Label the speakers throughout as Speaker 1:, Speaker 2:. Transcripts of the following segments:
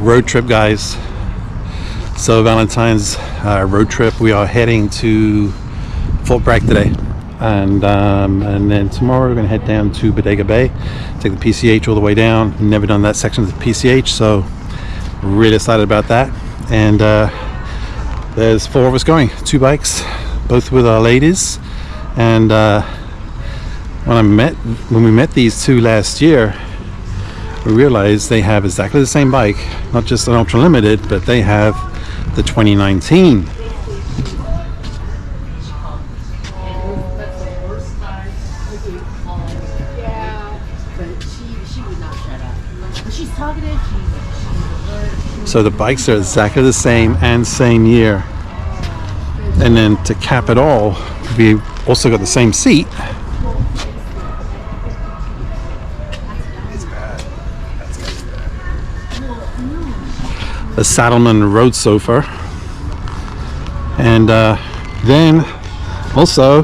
Speaker 1: road trip, guys. So Valentine's road trip. We are heading to Fort Bragg today, and then tomorrow we're going to head down to Bodega Bay, take the PCH all the way down. Never done that section of the PCH, so really excited about that. And there's 4 of us going, 2 bikes, both with our ladies. And when we met these 2 last year, we realized they have exactly the same bike, not just an Ultra Limited, but they have the 2019. So the bikes are exactly the same and same year. And then to cap it all, we also got the same seat. The Saddleman road sofa, and then also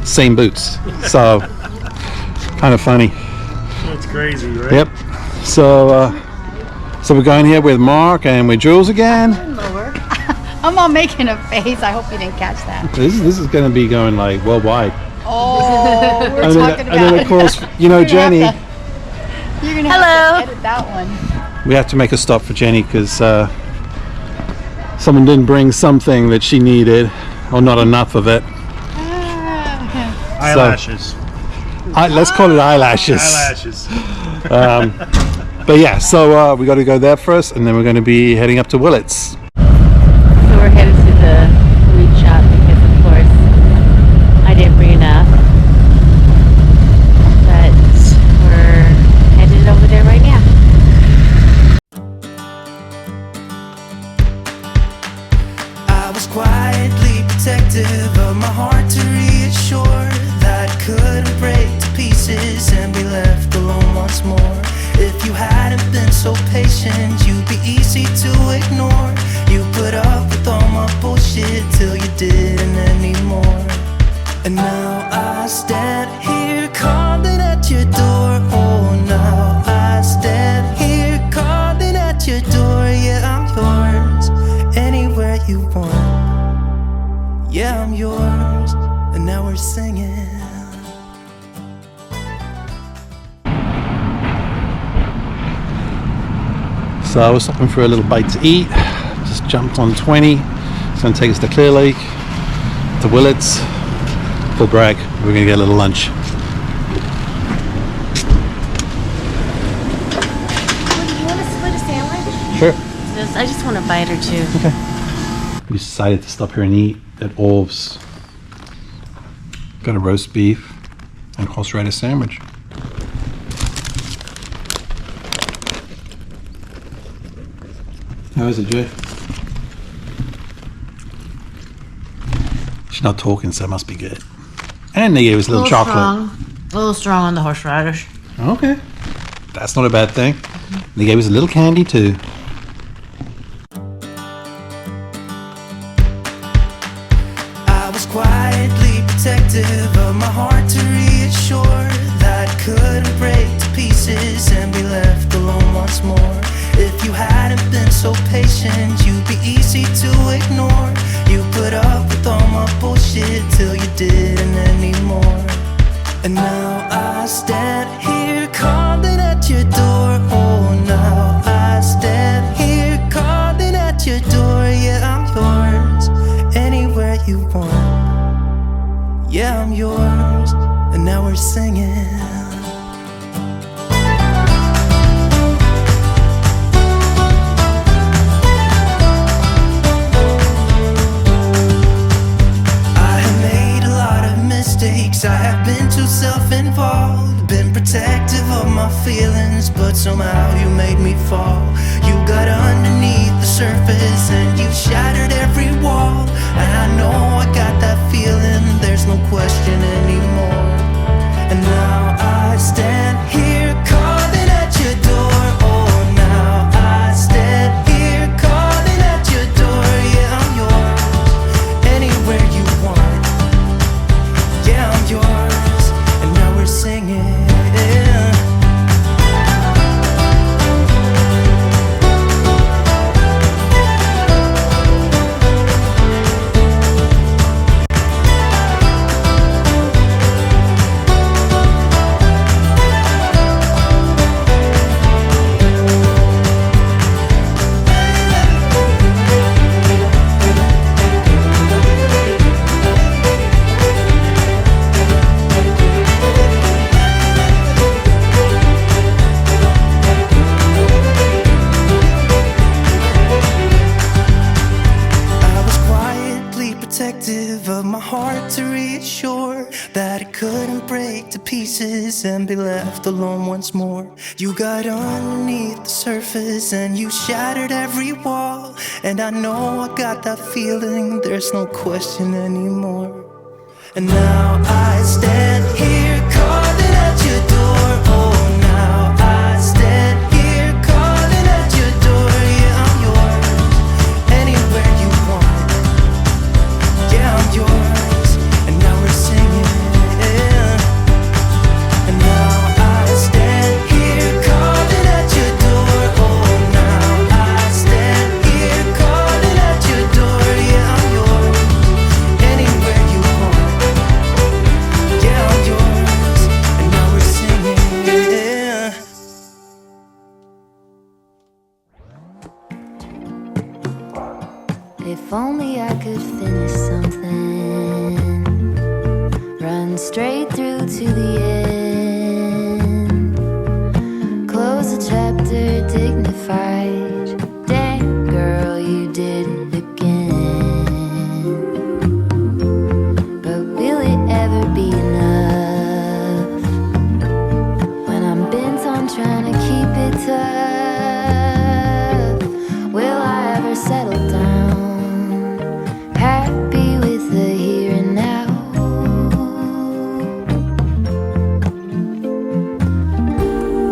Speaker 1: same boots. So kind of funny.
Speaker 2: That's crazy, right?
Speaker 1: Yep. So we're going here with Mark and with Jules again.
Speaker 3: I'm all making a face. I hope you didn't catch that.
Speaker 1: This is going to be going like worldwide.
Speaker 3: Oh, we're
Speaker 1: and
Speaker 3: talking about.
Speaker 1: And then of course, you know, Jenny.
Speaker 3: You're gonna have to edit that one.
Speaker 1: We have to make a stop for Jenny because someone didn't bring something that she needed, or not enough of it.
Speaker 2: Eyelashes.
Speaker 1: Let's call it eyelashes.
Speaker 2: Eyelashes.
Speaker 1: But yeah, so we got to go there first, and then we're going to be heading up to Willits.
Speaker 4: So we're headed to the weed shop because, of course, I didn't bring enough. But we're headed over there right now.
Speaker 5: I was quietly protective of my heart to reassure that I couldn't break to pieces and be left alone once more. If you hadn't been so patient, you'd be easy to ignore. You put up with all my bullshit till you didn't anymore. And now I stand here calling at your door. Oh, now I stand here calling at your door. Yeah, I'm yours, anywhere you want. Yeah, I'm yours, and now we're singing.
Speaker 1: So I was stopping for a little bite to eat. Just jumped on 20. It's going to take us to Clear Lake, to Willits, Fort Bragg. We're going to get a little lunch.
Speaker 4: You want to split a sandwich?
Speaker 1: Sure.
Speaker 4: I just want a bite or two.
Speaker 1: Okay. We decided to stop here and eat at Orv's. Got a roast beef and horseradish sandwich. How is it, Jay? She's not talking, so it must be good. And they gave us a little chocolate.
Speaker 6: A little strong on the horseradish.
Speaker 1: Okay. That's not a bad thing. They gave us a little candy too.
Speaker 5: I was quietly protective of my heart to reassure that I couldn't break to pieces and be left alone once more. If you hadn't been so patient, you'd be easy to ignore. You put up with all my bullshit till you didn't anymore. And now I stand here calling at your door. Oh, now I stand here calling at your door. Yeah, I'm yours, anywhere you want. Yeah, I'm yours, and now we're singing. I have been too self-involved, been protective of my feelings, but somehow you made me fall. You got underneath the surface and you shattered every wall. And I know I got that feeling, there's no question anymore. And now I stand here calling at your door. Oh, now I stand here calling at your door. Yeah, I'm yours, anywhere you want. Yeah, I'm yours, and now we're singing. couldn't break to pieces and be left alone once more. You got underneath the surface and you shattered every wall. And I know I got that feeling, there's no question anymore. And now I stand here calling at your door. Oh, now I stand here calling at your door. Yeah, I'm yours, anywhere you want. Yeah, I'm yours, and now we're singing. And now I stand here calling at your door. Oh, now I stand here calling at your door. Yeah, I'm yours, anywhere you want. Yeah, I'm yours, and now we're singing.
Speaker 7: If only I could finish something, run straight through to the end, close a chapter dignified. Damn girl, you did it again. But will it ever be enough when I'm bent on trying to keep it tough? Will I ever settle down, happy with the here and now?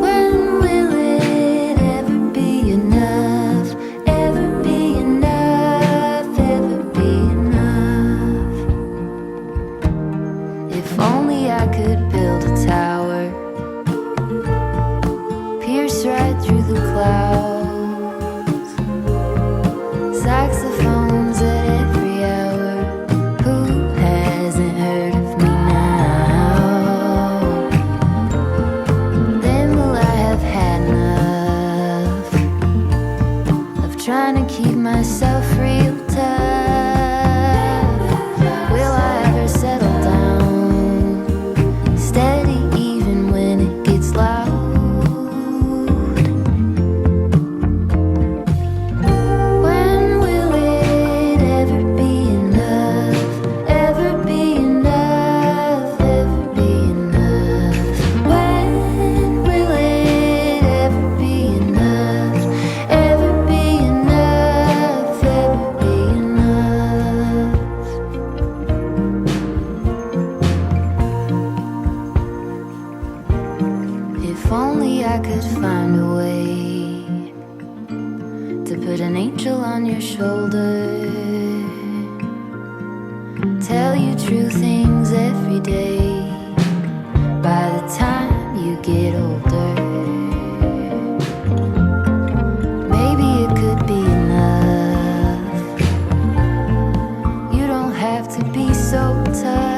Speaker 7: When will it ever be enough? Ever be enough? Ever be enough? If only I could build a tower, pierce right through the clouds, saxophones at every hour. Who hasn't heard of me now? Then will I have had enough of trying to keep myself real tough? Will I ever settle down, steady even when it gets loud? When will it ever be enough? Ever be enough? Ever be enough? When will it ever be enough? Ever be enough? Ever be enough? If only I could find a way to put an angel on your shoulder, tell you true things every day. By the time you get older, maybe it could be enough. You don't have to be so tough.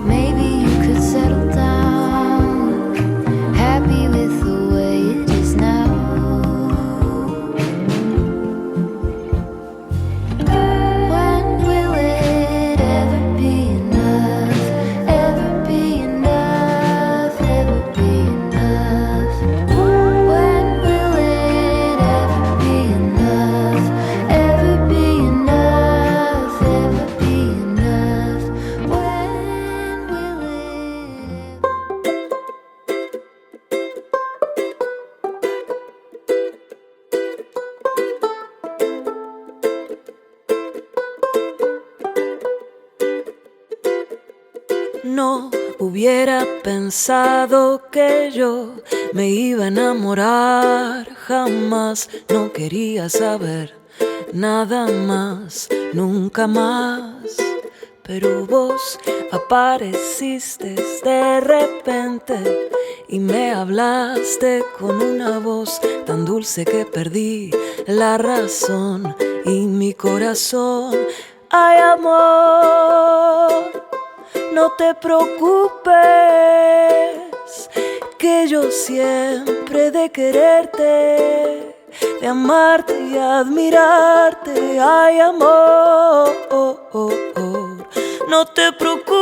Speaker 7: Maybe you could settle down, happy with the way it is now. When will it ever be enough? Ever be enough? Ever be enough? When will it ever be enough? Ever be enough? Ever be enough? When will it
Speaker 8: No hubiera pensado que yo me iba a enamorar, jamás. No quería saber nada más, nunca más. Pero vos apareciste de repente y me hablaste con una voz tan dulce que perdí la razón y mi corazón. Ay, amor, no te preocupes, que yo siempre he de quererte, de amarte y admirarte. Ay, amor, no te preocupes,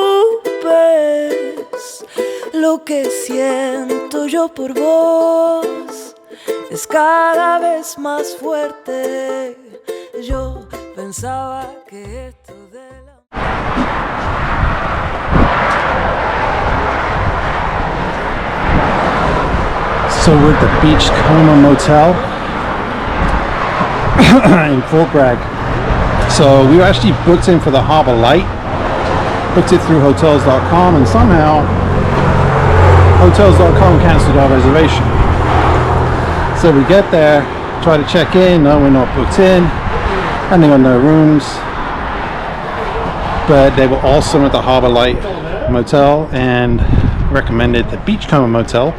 Speaker 8: lo que siento yo por vos es cada vez más fuerte. Yo pensaba que esto de la...
Speaker 1: So we're at the Beachcomber Motel in Fort Bragg. So we were actually booked in for the Harbor Light. Booked it through hotels.com, and somehow hotels.com canceled our reservation. So we get there, try to check in, no, we're not booked in, and they got no rooms. But they were awesome at the Harbor Light Motel and recommended the Beachcomber Motel.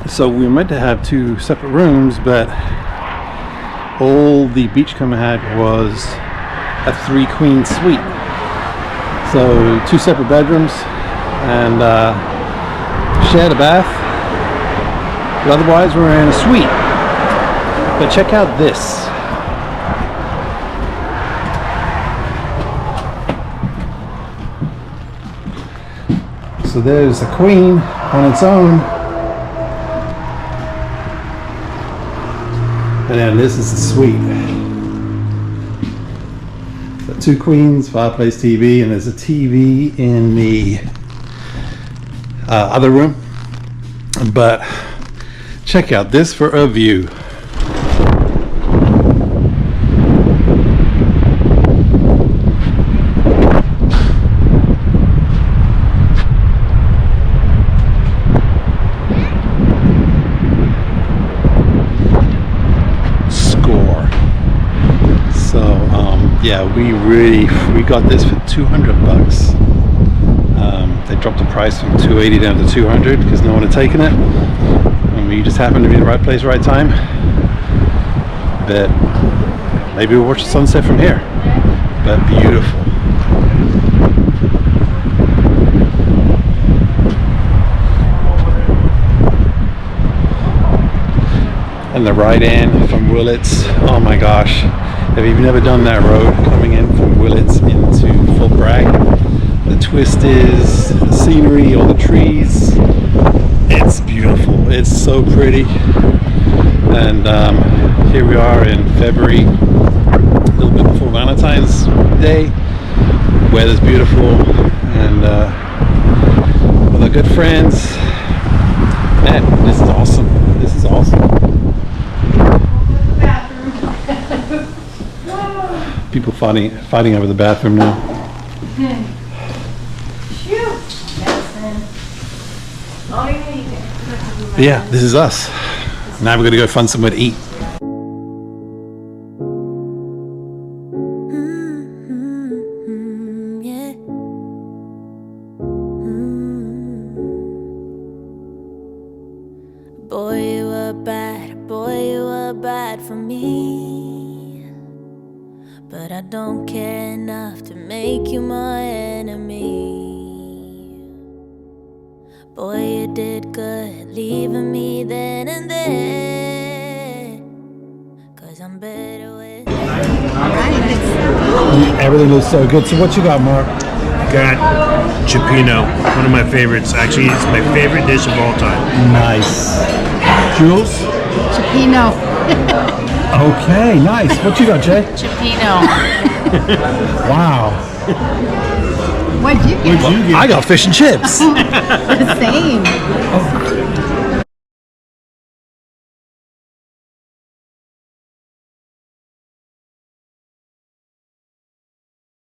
Speaker 1: So we were meant to have 2 separate rooms, but all the Beachcomber had was a 3-queen suite. So 2 separate bedrooms and shared a bath. But otherwise we're in a suite. But check out this. So there's the queen on its own. And then this is the suite. So 2 queens, fireplace TV, and there's a TV in the other room. But check out this for a view. Yeah, we got this for $200. They dropped the price from $280 down to $200 because no one had taken it, and we just happened to be in the right place, right time. But maybe we'll watch the sunset from here. But beautiful. And the ride in from Willits, oh my gosh. If you've never done that road coming in from Willits into Fort Bragg, the twist is the scenery, all the trees. It's beautiful. It's so pretty. And here we are in February, a little bit before Valentine's Day. Weather's beautiful, and with our good friends. Man, this is awesome. This is awesome. People fighting over the bathroom now. But yeah, this is us. Now we're gonna go find somewhere to eat.
Speaker 8: Yeah. Boy, you were bad for me. But I don't care enough to make you my enemy. Boy, you did good leaving me then and there. 'Cause I'm better with
Speaker 1: Everything looks so good. So what you got, Mark?
Speaker 2: Got Cioppino, one of my favorites. Actually, it's my favorite dish of all time.
Speaker 1: Nice. Jules?
Speaker 3: Cioppino.
Speaker 1: Okay, nice. What you got, Jay?
Speaker 4: Cioppino.
Speaker 1: Wow.
Speaker 3: What'd you get?
Speaker 1: I got fish and chips.
Speaker 3: The same.